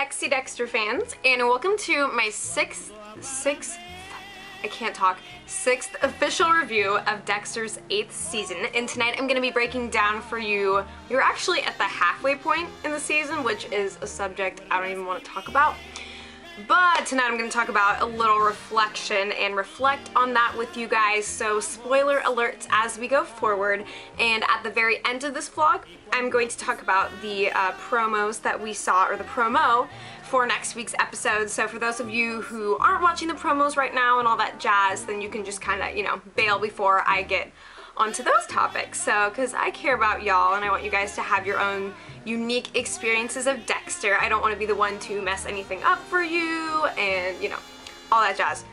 Dexy Dexter fans, and welcome to my sixth official review of Dexter's 8th season. And tonight I'm going to be breaking down for you, you're actually at the halfway point in the season, which is a subject I don't even want to talk about. But tonight I'm going to talk about a little reflection and reflect on that with you guys, so spoiler alerts as we go forward. And at the very end of this vlog, I'm going to talk about the promos that we saw, or the promo for next week's episode. So for those of you who aren't watching the promos right now and all that jazz, then you can just kind of, you know, bail before I get onto those topics. So, because I care about y'all and I want you guys to have your own unique experiences of Dexter. I don't want to be the one to mess anything up for you and, you know, all that jazz.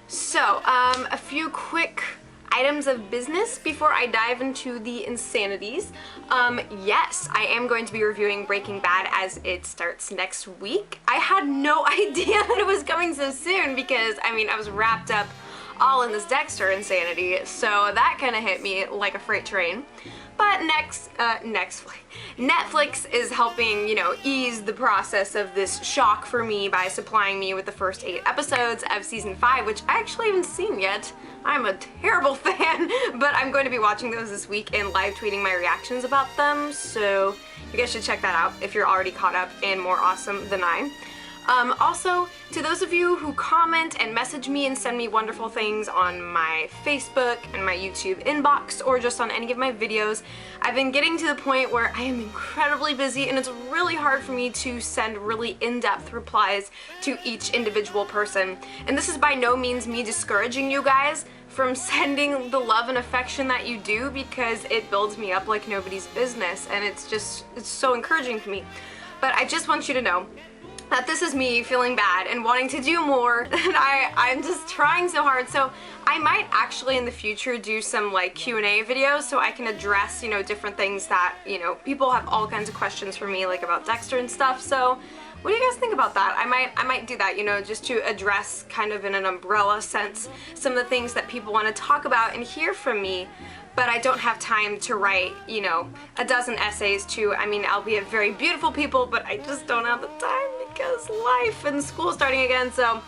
So, a few quick items of business before I dive into the insanities. Yes, I am going to be reviewing Breaking Bad as it starts next week. I had no idea that it was coming so soon because, I mean, I was wrapped up all in this Dexter insanity, so that kind of hit me like a freight train. But Netflix is helping, you know, ease the process of this shock for me by supplying me with the first 8 episodes of season 5, which I actually haven't seen yet. I'm a terrible fan, but I'm going to be watching those this week and live tweeting my reactions about them, so you guys should check that out if you're already caught up and more awesome than I. Also, to those of you who comment and message me and send me wonderful things on my Facebook and my YouTube inbox, or just on any of my videos, I've been getting to the point where I am incredibly busy and it's really hard for me to send really in-depth replies to each individual person. And this is by no means me discouraging you guys from sending the love and affection that you do, because it builds me up like nobody's business, and it's so encouraging to me. But I just want you to know that this is me feeling bad and wanting to do more, and I'm just trying so hard. So I might actually in the future do some like Q&A videos so I can address, you know, different things that, you know, people have all kinds of questions for me, like about Dexter and stuff. So what do you guys think about that? I might do that, you know, just to address kind of in an umbrella sense some of the things that people want to talk about and hear from me. But I don't have time to write, you know, a dozen essays to, I mean, albeit very beautiful people, but I just don't have the time because life and school starting again. So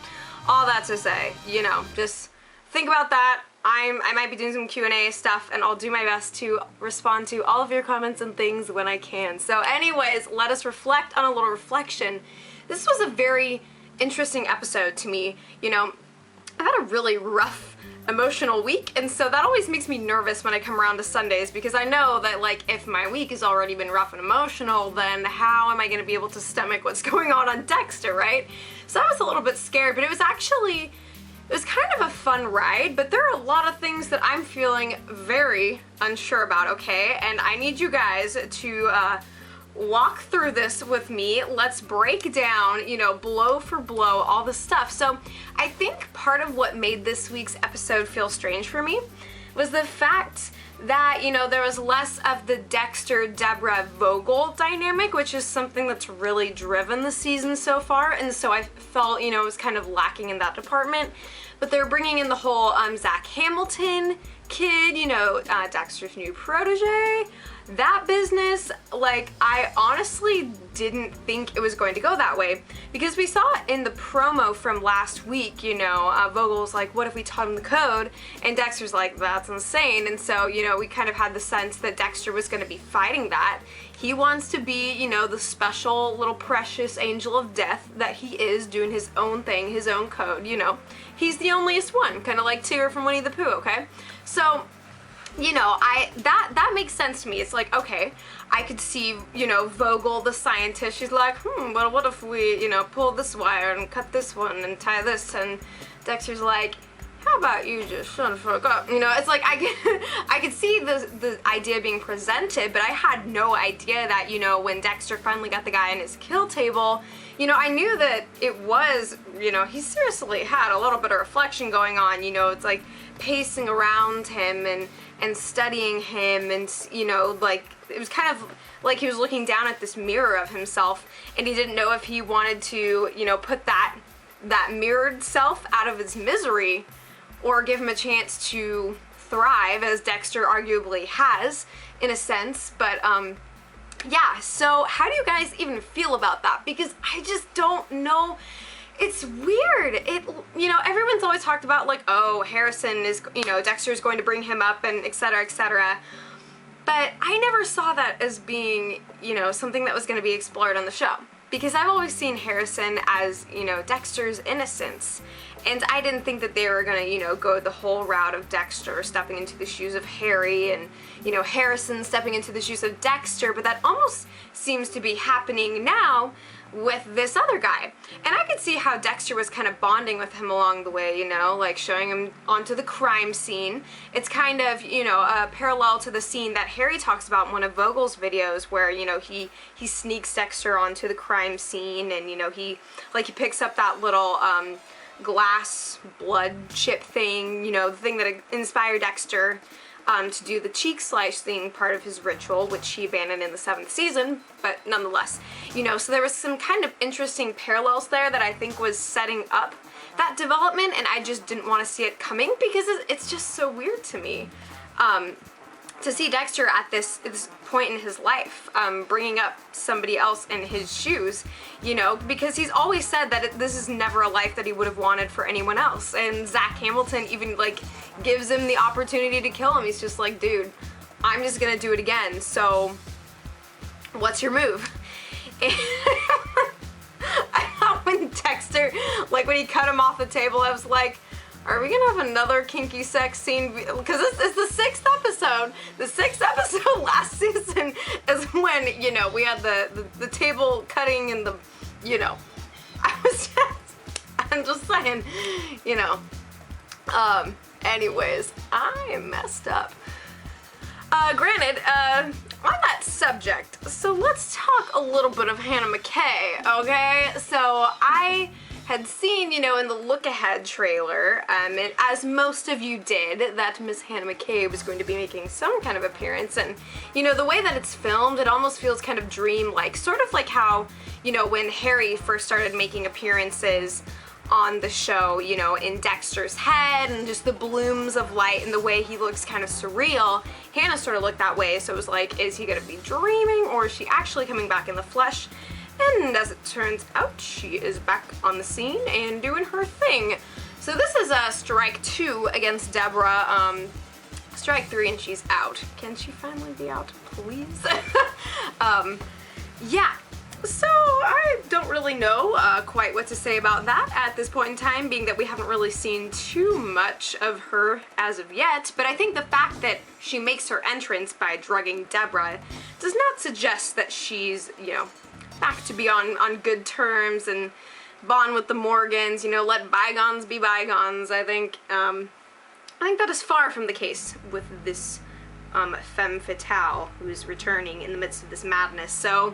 all that to say, you know, just think about that. I might be doing some Q&A stuff, and I'll do my best to respond to all of your comments and things when I can. So anyways, let us reflect on a little reflection. This was a very interesting episode to me. You know, I've had a really rough emotional week, and so that always makes me nervous when I come around to Sundays, because I know that, like, if my week has already been rough and emotional, then how am I going to be able to stomach what's going on Dexter, right? So I was a little bit scared, but it was kind of a fun ride, but there are a lot of things that I'm feeling very unsure about, okay? And I need you guys to walk through this with me. Let's break down, you know, blow for blow, all the stuff. So I think part of what made this week's episode feel strange for me was the fact that, you know, there was less of the Dexter, Deborah, Vogel dynamic, which is something that's really driven the season so far, and so I felt, you know, it was kind of lacking in that department. But they're bringing in the whole Zach Hamilton kid, you know, Dexter's new protege, that business. Like, I honestly didn't think it was going to go that way, because we saw it in the promo from last week, you know, Vogel's like, what if we taught him the code? And Dexter's like, that's insane. And so, you know, we kind of had the sense that Dexter was going to be fighting that. He wants to be, you know, the special little precious angel of death that he is, doing his own thing, his own code, you know. He's the onlyest one, kind of like Tigger from Winnie the Pooh, okay? So, you know, that makes sense to me. It's like, okay, I could see, you know, Vogel, the scientist, she's like, well, what if we, you know, pull this wire and cut this one and tie this, and Dexter's like, how about you just shut the fuck up? You know, it's like, I could see the idea being presented, but I had no idea that, you know, when Dexter finally got the guy in his kill table, you know, I knew that it was, you know, he seriously had a little bit of reflection going on, you know, it's like pacing around him and studying him, and, you know, like, it was kind of like he was looking down at this mirror of himself, and he didn't know if he wanted to, you know, put that mirrored self out of his misery, or give him a chance to thrive, as Dexter arguably has, in a sense. But yeah, so how do you guys even feel about that? Because I just don't know. It's weird. You know, everyone's always talked about like, oh, Harrison is, you know, Dexter's going to bring him up and et cetera, et cetera. But I never saw that as being, you know, something that was going to be explored on the show. Because I've always seen Harrison as, you know, Dexter's innocence. And I didn't think that they were going to, you know, go the whole route of Dexter stepping into the shoes of Harry and, you know, Harrison stepping into the shoes of Dexter. But that almost seems to be happening now with this other guy. And I could see how Dexter was kind of bonding with him along the way, you know, like showing him onto the crime scene. It's kind of, you know, a parallel to the scene that Harry talks about in one of Vogel's videos where, you know, he sneaks Dexter onto the crime scene and, you know, he picks up that little glass blood chip thing, you know, the thing that inspired Dexter to do the cheek slicing part of his ritual, which he abandoned in the 7th season, but nonetheless, you know, so there was some kind of interesting parallels there that I think was setting up that development, and I just didn't want to see it coming because it's just so weird to me. To see Dexter at this point in his life, bringing up somebody else in his shoes, you know, because he's always said that this is never a life that he would have wanted for anyone else. And Zach Hamilton even, like, gives him the opportunity to kill him. He's just like, dude, I'm just gonna do it again, so what's your move? And I thought when Dexter, like, when he cut him off the table, I was like, are we gonna have another kinky sex scene? Because this is the 6th episode. The 6th episode last season is when, you know, we had the table cutting and the, you know, I'm just saying, you know. Anyways, I messed up. Granted, on that subject, so let's talk a little bit of Hannah McKay, okay? So I had seen, you know, in the look ahead trailer, as most of you did, that Miss Hannah McKay was going to be making some kind of appearance, and, you know, the way that it's filmed, it almost feels kind of dream-like, sort of like how, you know, when Harry first started making appearances on the show, you know, in Dexter's head, and just the blooms of light and the way he looks kind of surreal. Hannah sort of looked that way, so it was like, is he gonna be dreaming, or is she actually coming back in the flesh? And as it turns out, she is back on the scene and doing her thing. So this is strike 2 against Deborah. Strike 3 and she's out. Can she finally be out, please? Yeah. So I don't really know quite what to say about that at this point in time, being that we haven't really seen too much of her as of yet. But I think the fact that she makes her entrance by drugging Deborah does not suggest that she's, you know, back to be on good terms and bond with the Morgans, you know, let bygones be bygones. I think that is far from the case with this femme fatale who's returning in the midst of this madness. So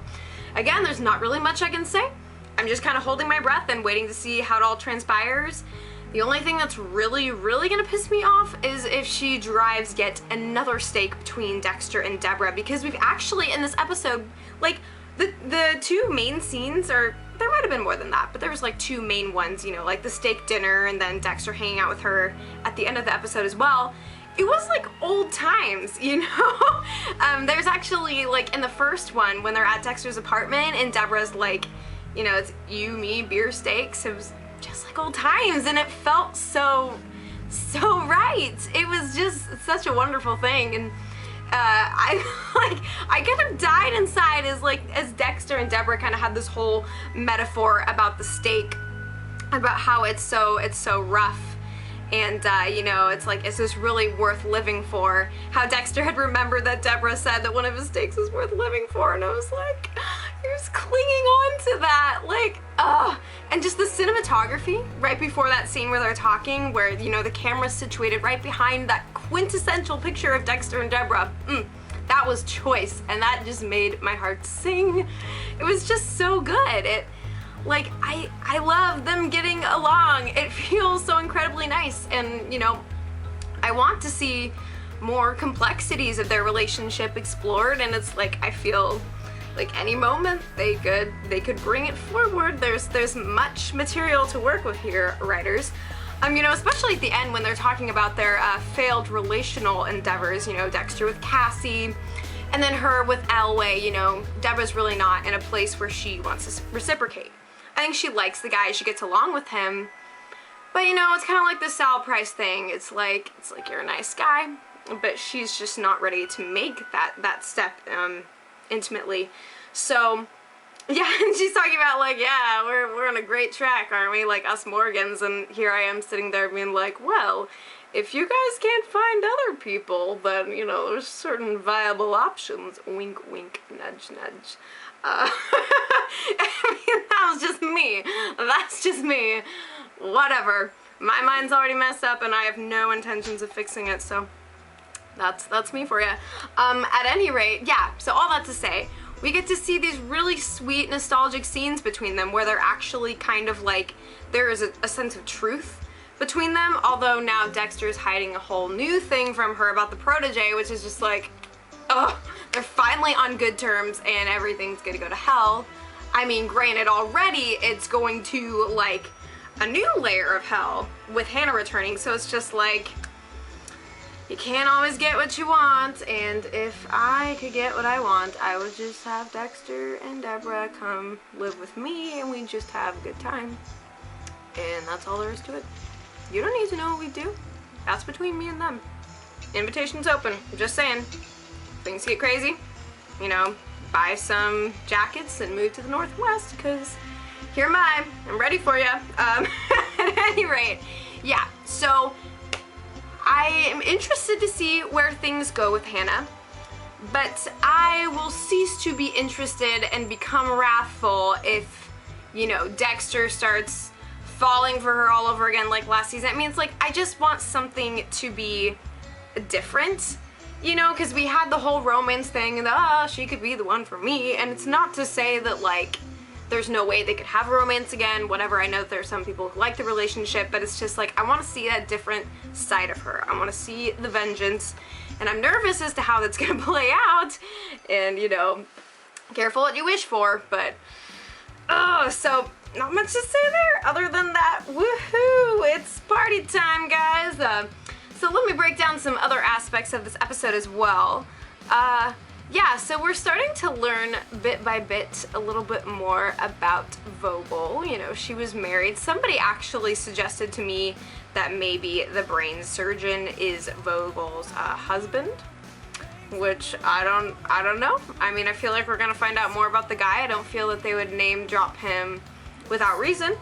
again, there's not really much I can say. I'm just kind of holding my breath and waiting to see how it all transpires. The only thing that's really, really gonna piss me off is if she drives yet another stake between Dexter and Deborah, because we've actually, in this episode, like, the 2 main scenes are, there might have been more than that, but there was like 2 main ones, you know, like the steak dinner and then Dexter hanging out with her at the end of the episode as well. It was like old times, you know? There's actually, like, in the first one, when they're at Dexter's apartment and Deborah's like, you know, it's you, me, beer, steaks. It was just like old times, and it felt so right. It was just such a wonderful thing, and I kind of died inside as Dexter and Deborah kind of had this whole metaphor about the steak, about how it's so rough. And, you know, it's like, is this really worth living for? How Dexter had remembered that Deborah said that one of his steaks was worth living for, and I was like, he was clinging on to that, like, ugh. And just the cinematography right before that scene where they're talking, where, you know, the camera's situated right behind that quintessential picture of Dexter and Deborah. That was choice, and that just made my heart sing. It was just so good. Like, I love them getting along. It feels so incredibly nice, and, you know, I want to see more complexities of their relationship explored, and it's like, I feel like any moment they could bring it forward. There's much material to work with here, writers. You know, especially at the end when they're talking about their failed relational endeavors, you know, Dexter with Cassie, and then her with Elway. You know, Deborah's really not in a place where she wants to reciprocate. I think she likes the guy, she gets along with him. But you know, it's kind of like the Sal Price thing. It's like you're a nice guy, but she's just not ready to make that step intimately. So yeah, and she's talking about like, yeah, we're on a great track, aren't we? Like us Morgans, and here I am sitting there being like, well, if you guys can't find other people, then, you know, there's certain viable options. Wink, wink, nudge, nudge. I mean, that was just me. That's just me. Whatever. My mind's already messed up, and I have no intentions of fixing it, so that's me for you. At any rate, yeah, so all that to say, we get to see these really sweet, nostalgic scenes between them where they're actually kind of like, there is a sense of truth between them, although now Dexter's hiding a whole new thing from her about the protege, which is just like, ugh, they're finally on good terms and everything's gonna go to hell. I mean, granted, already it's going to, like, a new layer of hell with Hannah returning, so it's just like, you can't always get what you want, and if I could get what I want, I would just have Dexter and Deborah come live with me, and we just have a good time. And that's all there is to it. You don't need to know what we do. That's between me and them. Invitation's open. I'm just saying. Things get crazy. You know, buy some jackets and move to the Northwest, because here am I. I'm ready for you. At any rate, yeah, so I am interested to see where things go with Hannah, but I will cease to be interested and become wrathful if, you know, Dexter starts falling for her all over again like last season. I mean, it's like, I just want something to be different, you know, because we had the whole romance thing and she could be the one for me, and it's not to say that, like, there's no way they could have a romance again, whatever. I know that there are some people who like the relationship, but it's just like, I want to see a different side of her. I want to see the vengeance, and I'm nervous as to how that's going to play out, and, you know, careful what you wish for, but, so not much to say there other than that, woohoo, it's party time, guys. So let me break down some other aspects of this episode as well. Yeah, so we're starting to learn bit by bit a little bit more about Vogel. You know, she was married. Somebody actually suggested to me that maybe the brain surgeon is Vogel's husband, which I don't know. I mean, I feel like we're gonna find out more about the guy. I don't feel that they would name drop him without reason.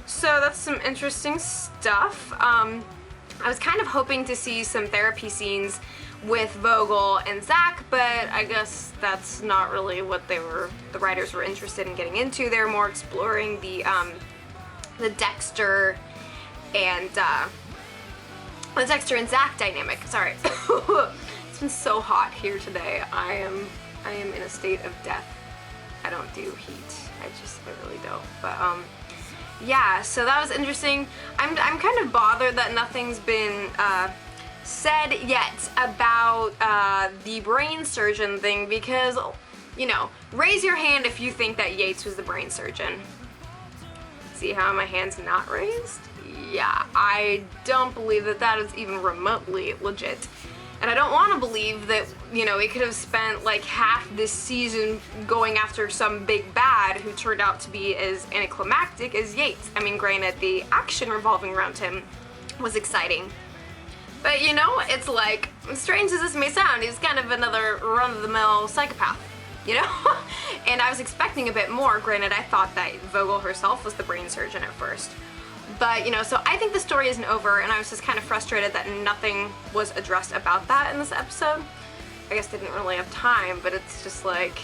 So that's some interesting stuff. I was kind of hoping to see some therapy scenes with Vogel and Zach, but I guess that's not really what the writers were interested in getting into. They're more exploring the Dexter and Zach dynamic. Sorry. It's been so hot here today. I am in a state of death. I don't do heat. I really don't. But yeah, so that was interesting. I'm kind of bothered that nothing's been said yet about the brain surgeon thing, because, you know, raise your hand if you think that Yates was the brain surgeon. See how my hand's not raised? Yeah, I don't believe that that is even remotely legit. And I don't want to believe that, you know, he could have spent like half this season going after some big bad who turned out to be as anticlimactic as Yates. I mean, granted, the action revolving around him was exciting. But, you know, it's like, as strange as this may sound, he's kind of another run-of-the-mill psychopath, you know? And I was expecting a bit more. Granted, I thought that Vogel herself was the brain surgeon at first. But, you know, so I think the story isn't over, and I was just kind of frustrated that nothing was addressed about that in this episode. I guess they didn't really have time, but it's just like,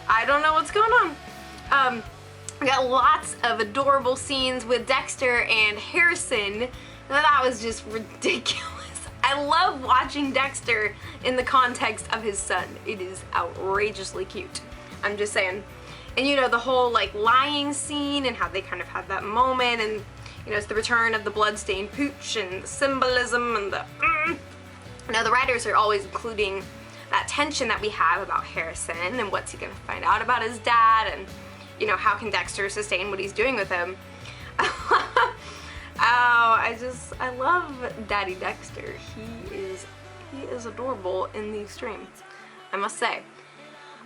I don't know what's going on. We got lots of adorable scenes with Dexter and Harrison. That was just ridiculous. I love watching Dexter in the context of his son. It is outrageously cute. I'm just saying. And, you know, the whole, like, lying scene and how they kind of had that moment, and, you know, it's the return of the bloodstained pooch and the symbolism and the You know, the writers are always including that tension that we have about Harrison and what's he gonna find out about his dad, and, you know, how can Dexter sustain what he's doing with him. I love Daddy Dexter. He is adorable in the extreme, I must say.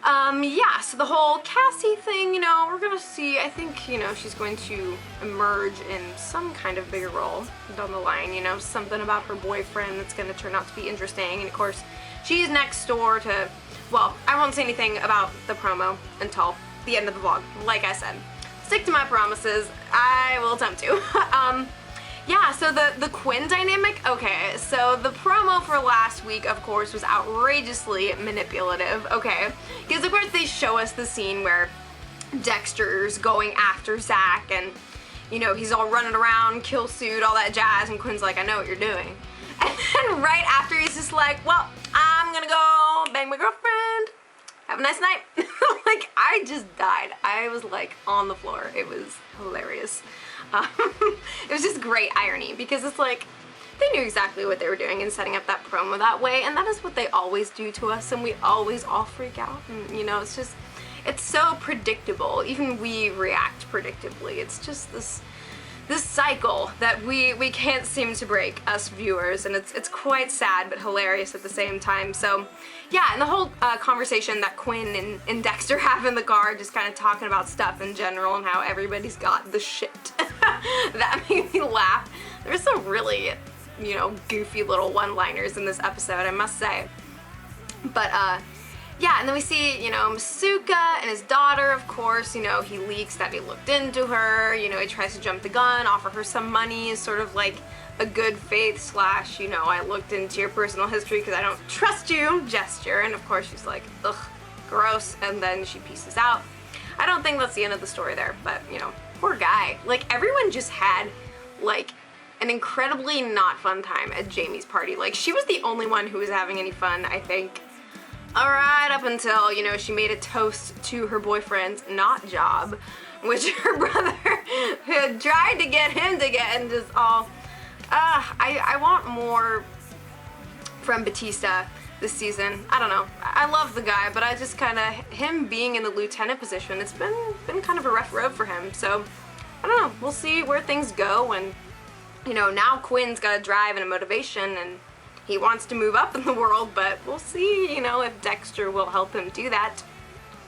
Yeah, so the whole Cassie thing, you know, we're gonna see. I think, you know, she's going to emerge in some kind of bigger role down the line, you know, something about her boyfriend that's gonna turn out to be interesting. And of course, she's next door to, well, I won't say anything about the promo until the end of the vlog. Like I said, stick to my promises. I will attempt to. Yeah, so the Quinn dynamic, okay, so the promo for last week, of course, was outrageously manipulative, okay, because of course they show us the scene where Dexter's going after Zach, and, you know, he's all running around, kill suit, all that jazz, and Quinn's like, I know what you're doing. And then right after, he's just like, well, I'm gonna go bang my girlfriend, have a nice night. Like, I just died. I was like on the floor. It was hilarious. It was just great irony, because it's like they knew exactly what they were doing in setting up that promo that way, and that is what they always do to us, and we always all freak out, and you know, it's just, it's so predictable. Even we react predictably. It's just this cycle that we can't seem to break, us viewers, and it's quite sad but hilarious at the same time. So yeah, and the whole conversation that Quinn and Dexter have in the car, just kind of talking about stuff in general and how everybody's got the shit. That made me laugh. There's some really, you know, goofy little one-liners in this episode, I must say. But yeah, and then we see, you know, Masuka and his daughter, of course, you know, he leaks that he looked into her, you know, he tries to jump the gun, offer her some money, is sort of like a good faith slash, you know, I looked into your personal history because I don't trust you gesture, and of course she's like, ugh, gross, and then she pieces out. I don't think that's the end of the story there, but, you know, poor guy. Like, everyone just had, like, an incredibly not fun time at Jamie's party. Like, she was the only one who was having any fun, I think. Alright, up until, you know, she made a toast to her boyfriend's not job, which her brother had tried to get him to get, and just all, I want more from Batista this season. I don't know. I love the guy, but I just kind of, him being in the lieutenant position, it's been kind of a rough road for him, so, I don't know. We'll see where things go, and, you know, now Quinn's got a drive and a motivation, and he wants to move up in the world, but we'll see, you know, if Dexter will help him do that,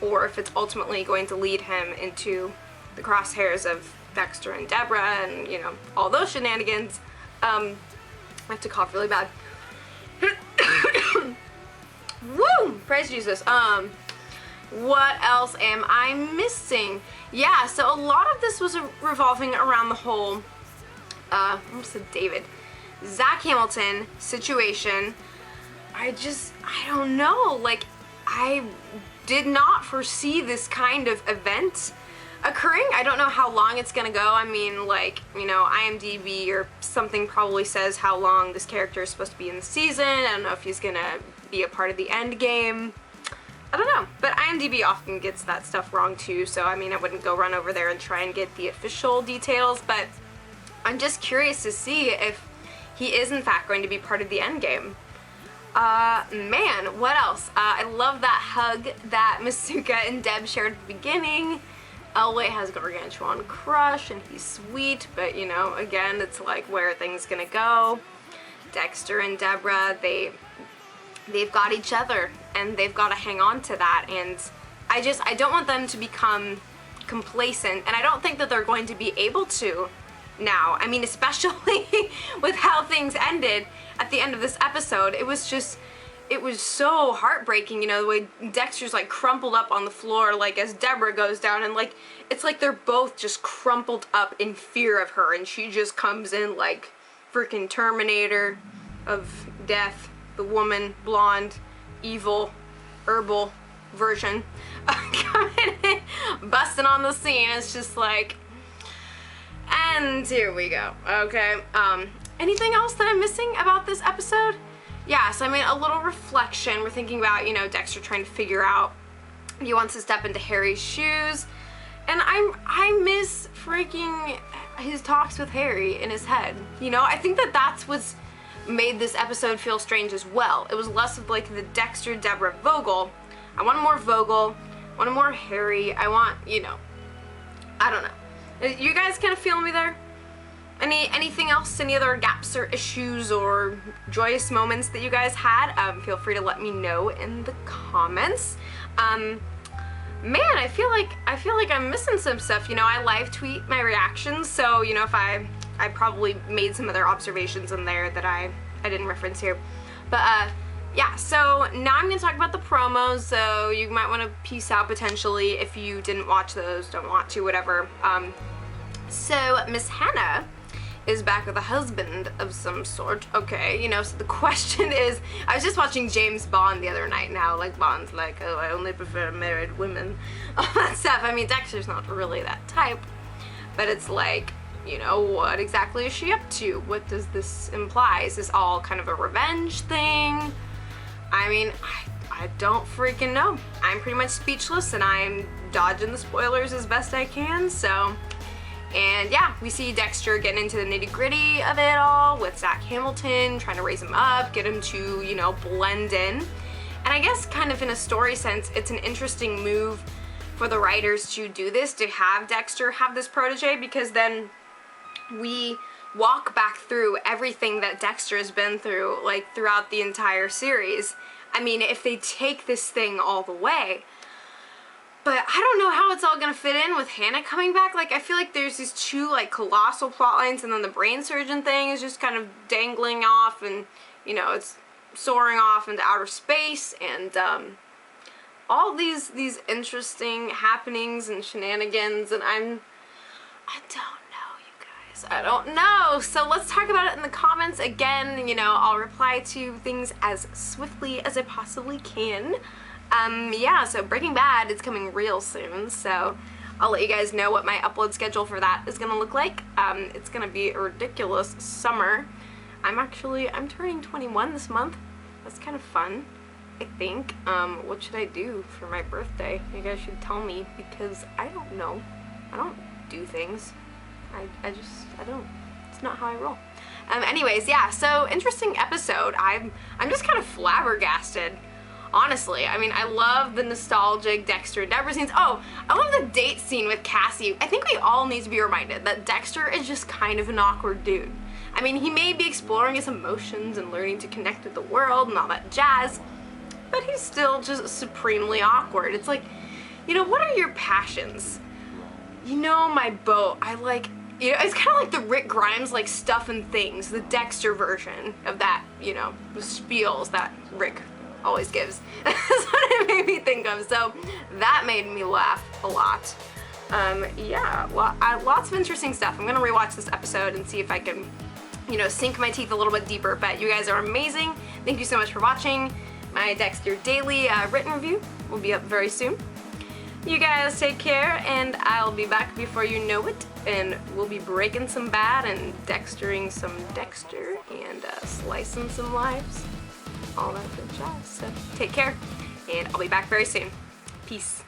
or if it's ultimately going to lead him into the crosshairs of Dexter and Deborah and, you know, all those shenanigans. I have to cough really bad. Woo! Praise Jesus. What else am I missing? Yeah, so a lot of this was revolving around the whole, I almost said David, Zach Hamilton situation. I don't know, like, I did not foresee this kind of event occurring. I don't know how long it's gonna go. I mean, like, you know, IMDb or something probably says how long this character is supposed to be in the season. I don't know if he's gonna be a part of the end game. I don't know, but IMDb often gets that stuff wrong too, so I mean, I wouldn't go run over there and try and get the official details, but I'm just curious to see if he is in fact going to be part of the end game. Man, what else? I love that hug that Masuka and Deb shared at the beginning. Elway has a gargantuan crush, and he's sweet, but, you know, again, it's like, where are things gonna go? Dexter and Deborah, they've got each other, and they've got to hang on to that, and I don't want them to become complacent, and I don't think that they're going to be able to now. I mean, especially with how things ended at the end of this episode. It was so heartbreaking, you know, the way Dexter's like crumpled up on the floor, like as Deborah goes down, and like, it's like they're both just crumpled up in fear of her, and she just comes in like freaking Terminator of death, the woman, blonde, evil, herbal version, coming in, busting on the scene. It's just like, and here we go. Okay, anything else that I'm missing about this episode? Yeah, so I mean, a little reflection. We're thinking about, you know, Dexter trying to figure out if he wants to step into Harry's shoes, and I miss freaking his talks with Harry in his head. You know, I think that that's what's made this episode feel strange as well. It was less of like the Dexter, Deborah, Vogel. I want more Vogel, I want more Harry. I want, you know, I don't know. You guys kind of feel me there? Anything else? Any other gaps or issues or joyous moments that you guys had? Feel free to let me know in the comments. Man, I feel like I'm missing some stuff. You know, I live tweet my reactions, so you know, if I probably made some other observations in there that I didn't reference here. But yeah, so now I'm gonna talk about the promos, so you might want to peace out potentially if you didn't watch those, don't want to, whatever. So Miss Hannah is back with a husband of some sort. Okay, you know, so the question is, I was just watching James Bond the other night, and how like Bond's like, oh, I only prefer married women, all that stuff. I mean, Dexter's not really that type, but it's like, you know, what exactly is she up to? What does this imply? Is this all kind of a revenge thing? I mean, I don't freaking know. I'm pretty much speechless, and I'm dodging the spoilers as best I can, so. And yeah, we see Dexter getting into the nitty-gritty of it all with Zach Hamilton, trying to raise him up, get him to, you know, blend in. And I guess kind of in a story sense, it's an interesting move for the writers to do this, to have Dexter have this protege, because then we walk back through everything that Dexter has been through, like, throughout the entire series. I mean, if they take this thing all the way. But I don't know how it's all gonna fit in with Hannah coming back. Like, I feel like there's these two, like, colossal plot lines, and then the brain surgeon thing is just kind of dangling off, and, you know, it's soaring off into outer space, and, all these interesting happenings and shenanigans, and I don't know, you guys. I don't know. So let's talk about it in the comments. Again, you know, I'll reply to things as swiftly as I possibly can. Yeah, so Breaking Bad is coming real soon, so I'll let you guys know what my upload schedule for that is gonna look like. It's gonna be a ridiculous summer. I'm turning 21 this month. That's kind of fun, I think. What should I do for my birthday? You guys should tell me, because I don't know. I don't do things. I don't. It's not how I roll. Anyways, yeah, so interesting episode. I'm just kind of flabbergasted. Honestly, I mean, I love the nostalgic Dexter and Deborah scenes. Oh, I love the date scene with Cassie. I think we all need to be reminded that Dexter is just kind of an awkward dude. I mean, he may be exploring his emotions and learning to connect with the world and all that jazz, but he's still just supremely awkward. It's like, you know, what are your passions? You know, my boat, I like, you know, it's kind of like the Rick Grimes, like, Stuff and Things, the Dexter version of that, you know, the spiels that Rick always gives. That's what it made me think of, so that made me laugh a lot. Yeah, well, lots of interesting stuff. I'm gonna rewatch this episode and see if I can, you know, sink my teeth a little bit deeper, but you guys are amazing. Thank you so much for watching. My Dexter Daily written review will be up very soon. You guys take care, and I'll be back before you know it, and we'll be breaking some bad and Dextering some Dexter and slicing some lives. All that good jazz. So take care, and I'll be back very soon. Peace.